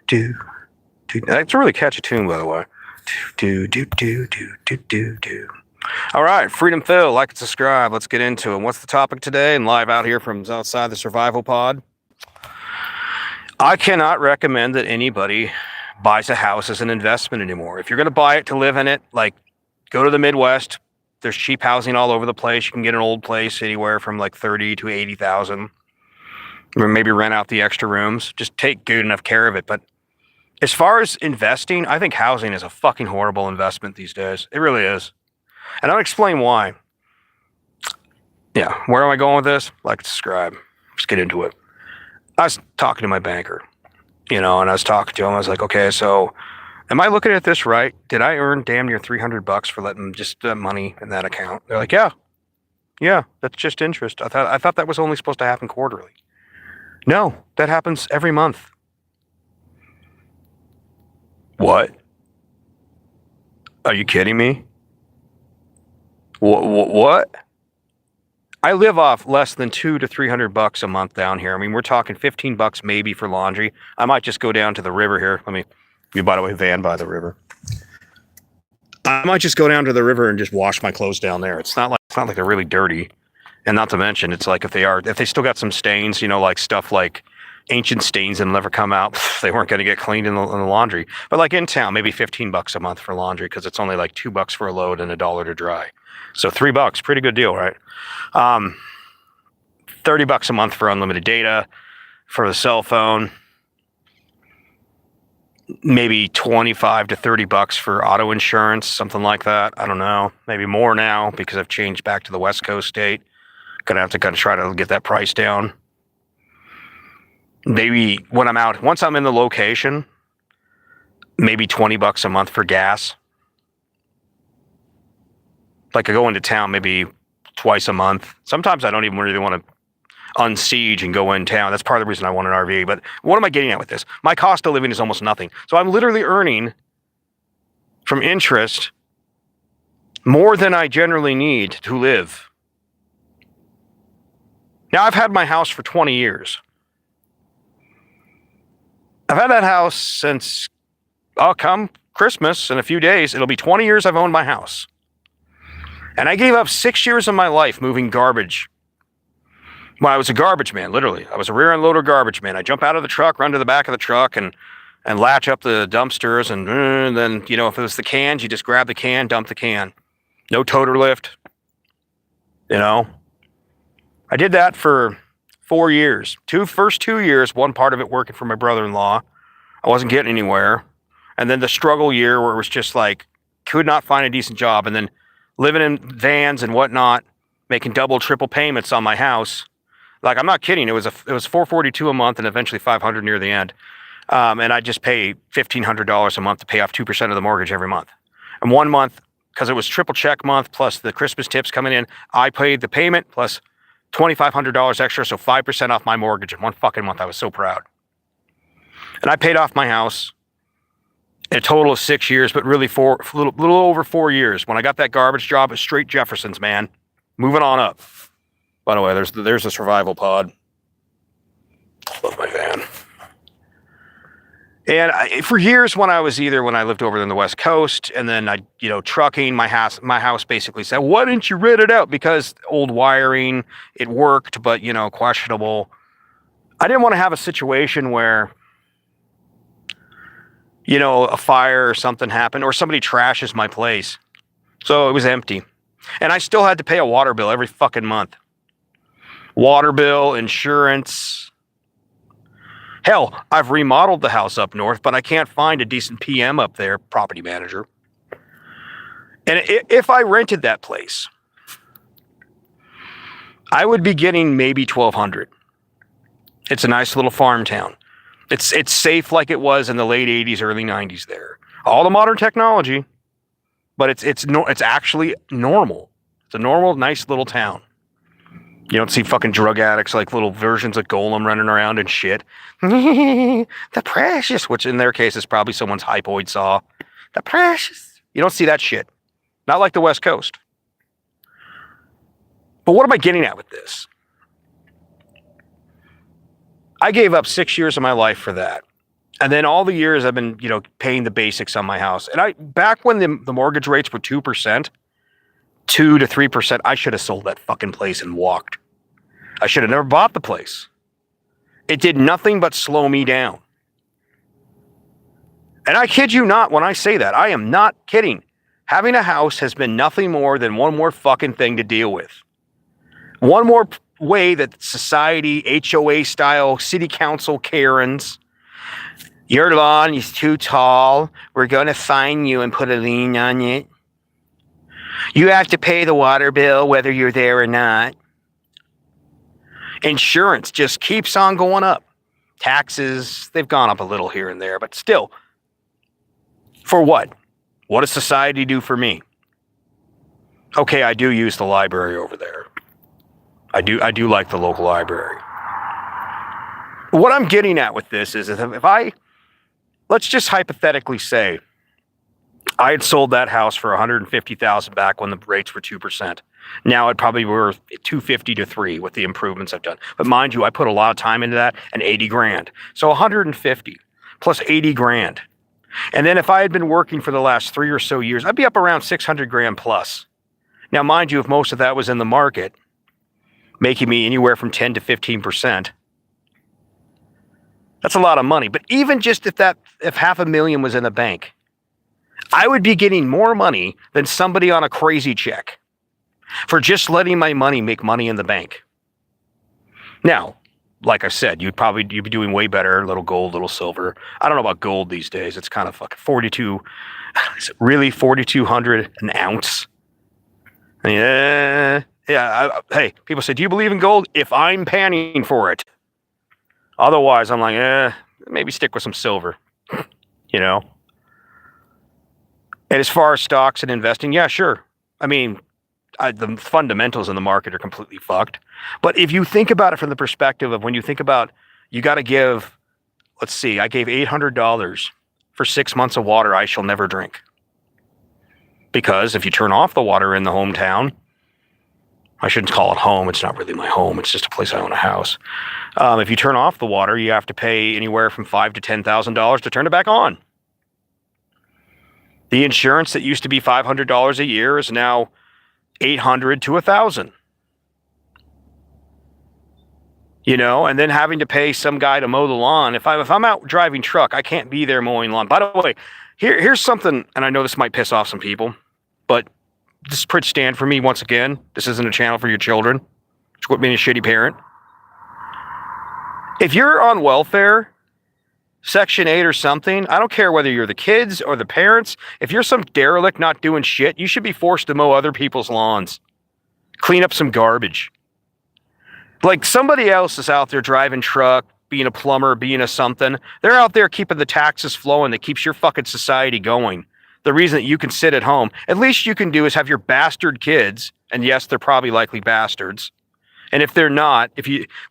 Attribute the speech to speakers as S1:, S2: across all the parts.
S1: do, do. That's a really catchy tune, by the way. Do, do, do, do, do, do, do. All right, Freedom Phil, like and subscribe. Let's get into it. What's the topic today? And live out here from outside the survival pod. I cannot recommend that anybody buys a house as an investment anymore. If you're going to buy it to live in it, like go to the Midwest. There's cheap housing all over the place. You can get an old place anywhere from like 30 to 80,000. Or maybe rent out the extra rooms. Just take good enough care of it. But as far as investing, I think housing is a fucking horrible investment these days. It really is. And I'll explain why. Yeah, where am I going with this? Like, subscribe. Let's get into it. I was talking to my banker, and I was talking to him. I was like, okay, so am I looking at this right? Did I earn damn near $300 for letting just that money in that account? They're like, yeah, that's just interest. I thought that was only supposed to happen quarterly. No, that happens every month. What? Are you kidding me? What? I live off less than $200 to $300 a month down here. I mean, we're talking $15 maybe for laundry. I might just go down to the river here. By the way, van by the river. I might just go down to the river and just wash my clothes down there. It's not like they're really dirty. And not to mention, it's like if they still got some stains, like stuff like ancient stains that'll never come out, they weren't going to get cleaned in the laundry. But like in town, maybe $15 a month for laundry because it's only like $2 for a load and $1 to dry. So $3, pretty good deal, right? $30 a month for unlimited data for the cell phone. Maybe $25 to $30 for auto insurance, something like that. I don't know. Maybe more now because I've changed back to the West Coast state. Gonna have to kind of try to get that price down. Maybe when I'm out, once I'm in the location, maybe $20 a month for gas. Like I go into town maybe twice a month. Sometimes I don't even really want to unsiege and go in town. That's part of the reason I want an RV. But what am I getting at with this? My cost of living is almost nothing. So I'm literally earning from interest more than I generally need to live. Now, I've had my house for 20 years. I've had that house since, come Christmas in a few days. It'll be 20 years I've owned my house. And I gave up 6 years of my life moving garbage. Well, I was a garbage man, literally. I was a rear end loader garbage man. I jump out of the truck, run to the back of the truck, and latch up the dumpsters. And then, if it was the cans, you just grab the can, dump the can. No toter lift. I did that for 4 years. First 2 years, one part of it working for my brother-in-law. I wasn't getting anywhere. And then the struggle year where it was just like, could not find a decent job. And then living in vans and whatnot, making double, triple payments on my house. Like, I'm not kidding. It was $442 a month and eventually $500 near the end. And I just pay $1,500 a month to pay off 2% of the mortgage every month. And 1 month, because it was triple check month plus the Christmas tips coming in, I paid the payment plus $2,500 extra, so 5% off my mortgage in 1 fucking month. I was so proud. And I paid off my house in a total of 6 years, but really a little over 4 years. When I got that garbage job, it was straight Jeffersons, man. Moving on up. By the way, there's a survival pod. Love my van. And for years when I lived over in the West Coast, and then trucking, my house basically said, why didn't you rent it out? Because old wiring, it worked, but, questionable. I didn't want to have a situation where, a fire or something happened, or somebody trashes my place. So it was empty. And I still had to pay a water bill every fucking month. Water bill, insurance. Hell, I've remodeled the house up north, but I can't find a decent PM up there, property manager. And if I rented that place, I would be getting maybe $1,200. It's a nice little farm town. It's safe like it was in the late 80s, early 90s there. All the modern technology, but it's actually normal. It's a normal, nice little town. You don't see fucking drug addicts like little versions of Golem running around and shit. The precious, which in their case is probably someone's hypoid saw. The precious. You don't see that shit. Not like the West Coast. But what am I getting at with this? I gave up 6 years of my life for that. And then all the years I've been, paying the basics on my house. And back when the mortgage rates were 2%, 2 to 3%, I should have sold that fucking place and walked. I should have never bought the place. It did nothing but slow me down. And I kid you not when I say that. I am not kidding. Having a house has been nothing more than one more fucking thing to deal with. One more way that society, HOA style, city council Karens, your lawn is too tall. We're going to fine you and put a lien on it. You have to pay the water bill whether you're there or not. Insurance just keeps on going up. Taxes, they've gone up a little here and there, but still. For what? What does society do for me? Okay, I do use the library over there. I do like the local library. What I'm getting at with this is let's just hypothetically say I had sold that house for $150,000 back when the rates were 2%. Now it'd probably be worth $250,000 to $300,000 with the improvements I've done. But mind you, I put a lot of time into that and $80,000. So $150,000 plus $80,000. And then if I had been working for the last 3 or so years, I'd be up around $600,000 plus. Now, mind you, if most of that was in the market, making me anywhere from 10 to 15%, that's a lot of money. But even just if $500,000 was in the bank, I would be getting more money than somebody on a crazy check for just letting my money make money in the bank. Now, like I said, you'd be doing way better, little gold, little silver. I don't know about gold these days. It's kind of fucking 42. Is it really 4,200 an ounce? I mean, hey, people say, do you believe in gold? If I'm panning for it. Otherwise, I'm like, maybe stick with some silver, And as far as stocks and investing, yeah, sure. I mean, the fundamentals in the market are completely fucked. But if you think about it from the perspective of when you think about, you got to give, let's see, I gave $800 for 6 months of water I shall never drink. Because if you turn off the water in the hometown, I shouldn't call it home. It's not really my home. It's just a place I own a house. If you turn off the water, you have to pay anywhere from $5,000 to $10,000 to turn it back on. The insurance that used to be $500 a year is now $800 to $1,000. And then having to pay some guy to mow the lawn. If I'm out driving truck, I can't be there mowing lawn. By the way, here's something, and I know this might piss off some people, but this pretty stand for me once again. This isn't a channel for your children. Just quit being a shitty parent. If you're on welfare, Section 8 or something, I don't care whether you're the kids or the parents. If you're some derelict not doing shit, you should be forced to mow other people's lawns. Clean up some garbage. Like somebody else is out there driving truck, being a plumber, being a something. They're out there keeping the taxes flowing that keeps your fucking society going. The reason that you can sit at home, at least you can do is have your bastard kids, and yes, they're probably likely bastards. And if they're not,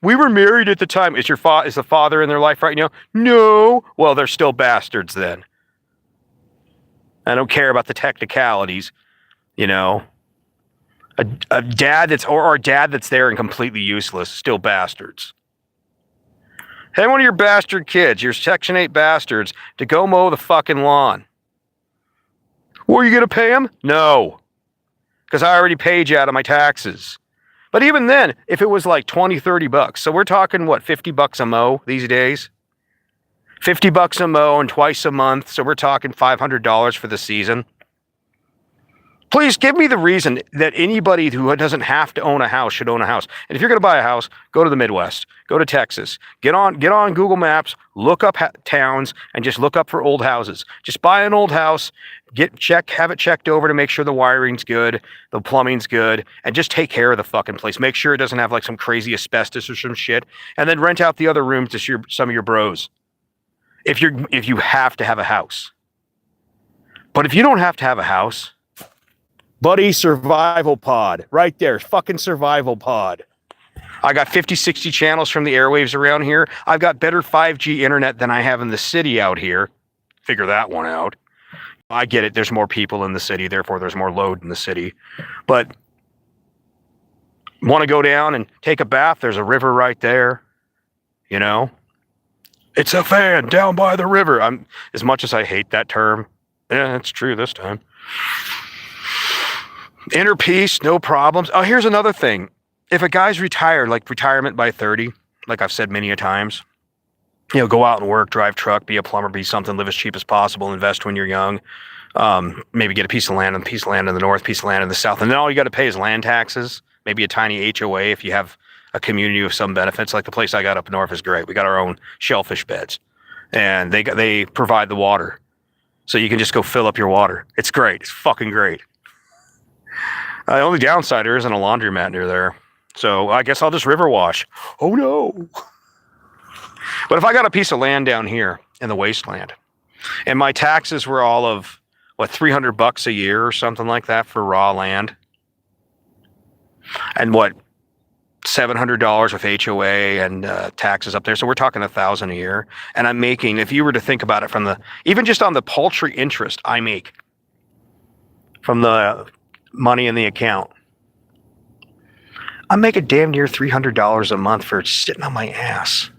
S1: we were married at the time, is the father in their life right now? No. Well, they're still bastards then. I don't care about the technicalities, A dad or a dad that's there and completely useless, still bastards. Hey, one of your bastard kids, your Section 8 bastards, to go mow the fucking lawn. Were you going to pay him? No. Because I already paid you out of my taxes. But even then, if it was like $20, $30, so we're talking, what, $50 a mow these days? $50 a mow and twice a month, so we're talking $500 for the season. Please give me the reason that anybody who doesn't have to own a house should own a house. And if you're going to buy a house, go to the Midwest, go to Texas, get on Google Maps, look up towns, and just look up for old houses. Just buy an old house, have it checked over to make sure the wiring's good, the plumbing's good, and just take care of the fucking place. Make sure it doesn't have like some crazy asbestos or some shit, and then rent out the other rooms to some of your bros. If you have to have a house. But if you don't have to have a house, buddy, survival pod. Right there. Fucking survival pod. I got 50, 60 channels from the airwaves around here. I've got better 5G internet than I have in the city out here. Figure that one out. I get it. There's more people in the city. Therefore, there's more load in the city. But want to go down and take a bath? There's a river right there. It's a fan down by the river. As much as I hate that term, yeah, it's true this time. Inner peace, no problems. Oh, here's another thing. If a guy's retired, like retirement by 30, like I've said many a times, go out and work, drive truck, be a plumber, be something, live as cheap as possible, invest when you're young. Maybe get a piece of land in the north, piece of land in the south, and then all you got to pay is land taxes. Maybe a tiny HOA if you have a community with some benefits. Like the place I got up north is great. We got our own shellfish beds, and they provide the water, so you can just go fill up your water. It's great. It's fucking great. The only downside, there isn't a laundromat near there, so I guess I'll just river wash. Oh no! But if I got a piece of land down here in the wasteland, and my taxes were all of $300 a year or something like that for raw land, and $700 with HOA and taxes up there, so we're talking $1,000 a year. And I'm making, if you were to think about it from even just on the paltry interest I make from the money in the account, I'm making damn near $300 a month for sitting on my ass.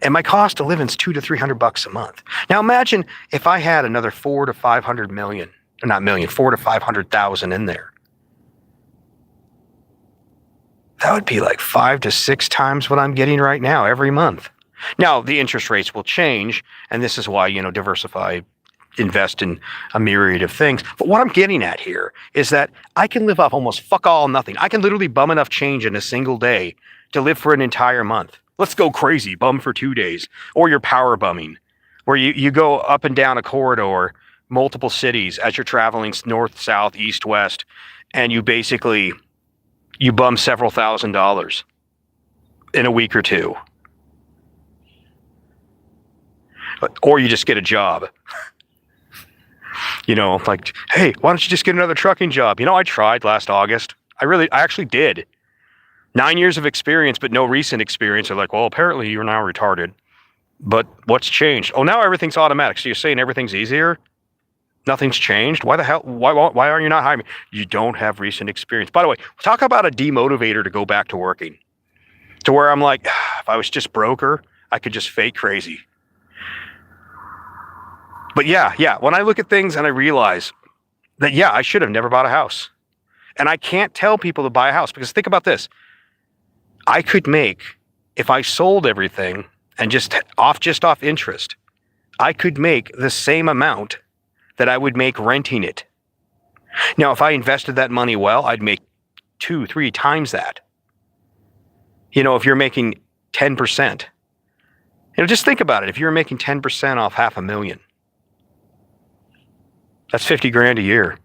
S1: And my cost of living is $200 to $300 a month. Now imagine if I had another 4 to 500 million, or not million, 4 to 500,000 in there. That would be like 5 to 6 times what I'm getting right now every month. Now the interest rates will change, and this is why, diversify, invest in a myriad of things. But what I'm getting at here is that I can live off almost fuck all nothing. I can literally bum enough change in a single day to live for an entire month. Let's go crazy, bum for 2 days. Or you're power bumming, where you go up and down a corridor, multiple cities as you're traveling north, south, east, west, and you bum several $1,000s in a week or two. Or you just get a job. Like, hey, why don't you just get another trucking job? I tried last August. I actually did. 9 years of experience, but no recent experience. They're like, well, apparently you're now retarded. But what's changed? Oh, now everything's automatic. So you're saying everything's easier? Nothing's changed? Why the hell? Why are you not hiring me? You don't have recent experience. By the way, talk about a demotivator to go back to working. To where I'm like, if I was just broker, I could just fake crazy. But yeah, when I look at things and I realize that, I should have never bought a house. And I can't tell people to buy a house, because think about this. I could make, if I sold everything and just off interest, I could make the same amount that I would make renting it. Now, if I invested that money well, I'd make 2-3 times that. If you're making 10%, just think about it. If you're making 10% off $500,000, that's $50,000 a year.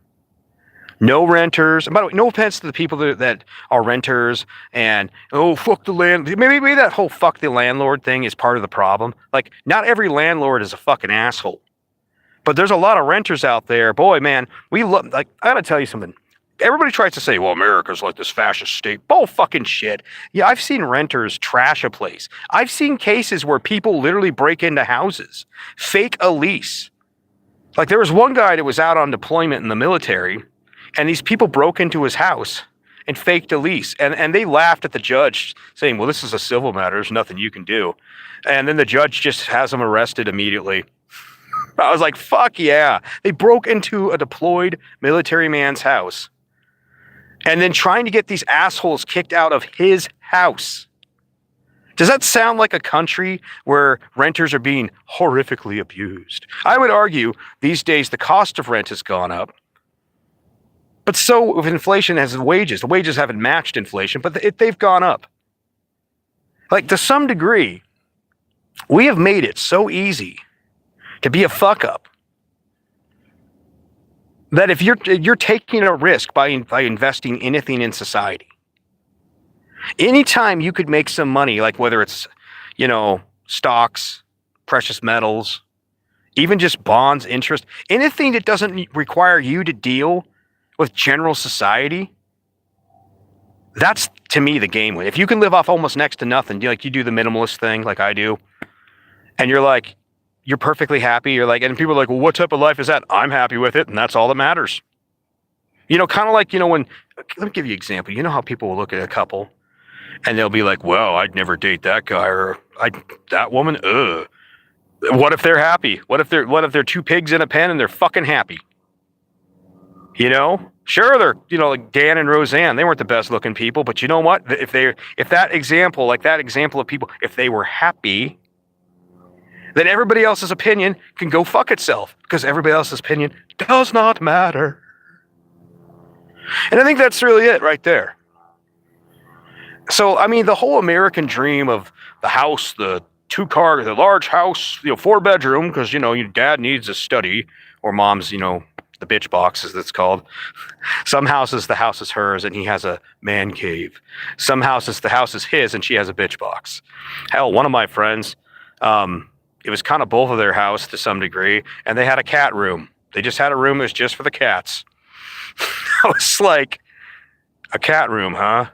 S1: No renters. And by the way, no offense to the people that are renters and, oh, fuck the land. Maybe that whole fuck the landlord thing is part of the problem. Like, not every landlord is a fucking asshole. But there's a lot of renters out there. Boy, man, I gotta tell you something. Everybody tries to say, well, America's like this fascist state. Bull fucking shit. Yeah, I've seen renters trash a place. I've seen cases where people literally break into houses, fake a lease. Like, there was one guy that was out on deployment in the military, and these people broke into his house and faked a lease. And they laughed at the judge, saying, well, this is a civil matter. There's nothing you can do. And then the judge just has him arrested immediately. I was like, fuck yeah. They broke into a deployed military man's house. And then trying to get these assholes kicked out of his house. Does that sound like a country where renters are being horrifically abused? I would argue these days the cost of rent has gone up. But so with inflation as wages. The wages haven't matched inflation, but they've gone up. Like, to some degree, we have made it so easy to be a fuck up that if you're taking a risk by investing anything in society, anytime you could make some money, like whether it's, stocks, precious metals, even just bonds, interest, anything that doesn't require you to deal with general society, that's, to me, the game win. If you can live off almost next to nothing, you do the minimalist thing like I do, and you're perfectly happy, and people are like, well, what type of life is that? I'm happy with it, and that's all that matters. Kind of like, when, let me give you an example. You know how people will look at a couple, and they'll be like, well, I'd never date that guy, or that woman, ugh. What if they're happy? What if they're two pigs in a pen and they're fucking happy? You know? Sure, they're, like Dan and Roseanne, they weren't the best looking people, but you know what? If that example of people, if they were happy, then everybody else's opinion can go fuck itself, because everybody else's opinion does not matter. And I think that's really it right there. So, I mean, the whole American dream of the house, the large house, 4-bedroom, because, your dad needs a study, or mom's, the bitch box, as it's called. Some houses, the house is hers and he has a man cave. Some houses, the house is his and she has a bitch box. Hell, one of my friends, it was kind of both of their house to some degree, and they had a cat room. They just had a room that was just for the cats. I was like, a cat room, huh?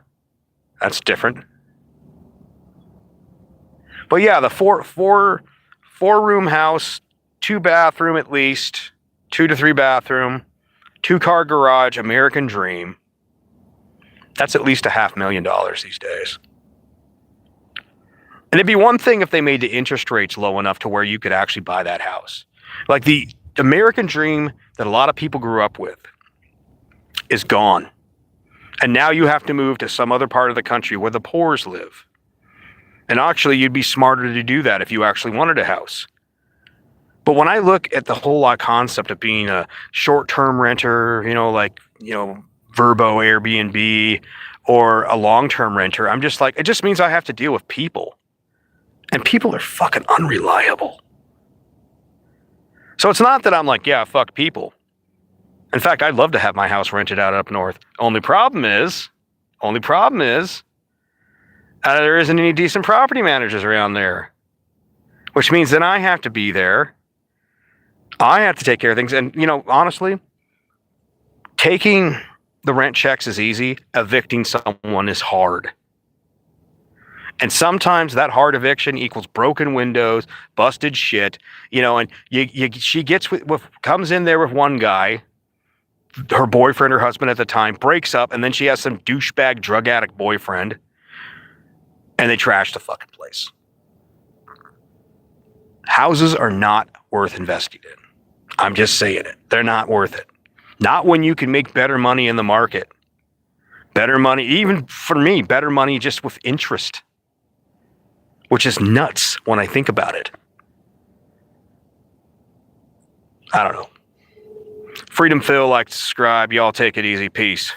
S1: That's different. But yeah, the four-room house, 2-bathroom at least, 2 to 3 bathroom, 2-car garage, American dream. That's at least $500,000 these days. And it'd be one thing if they made the interest rates low enough to where you could actually buy that house. Like the American dream that a lot of people grew up with is gone. And now you have to move to some other part of the country where the poors live. And actually, you'd be smarter to do that if you actually wanted a house. But when I look at the whole concept of being a short-term renter, Verbo Airbnb, or a long-term renter, I'm just like, it just means I have to deal with people. And people are fucking unreliable. So it's not that I'm like, yeah, fuck people. In fact, I'd love to have my house rented out up north. Only problem is, there isn't any decent property managers around there. Which means then I have to be there. I have to take care of things. And, honestly, taking the rent checks is easy. Evicting someone is hard. And sometimes that hard eviction equals broken windows, busted shit, and she comes in there with one guy, her boyfriend or husband at the time, breaks up, and then she has some douchebag drug addict boyfriend, and they trash the fucking place. Houses are not worth investing in. I'm just saying it. They're not worth it. Not when you can make better money in the market. Better money, even for me, better money just with interest. Which is nuts when I think about it. I don't know. Freedom Phil, like to subscribe. Y'all take it easy. Peace.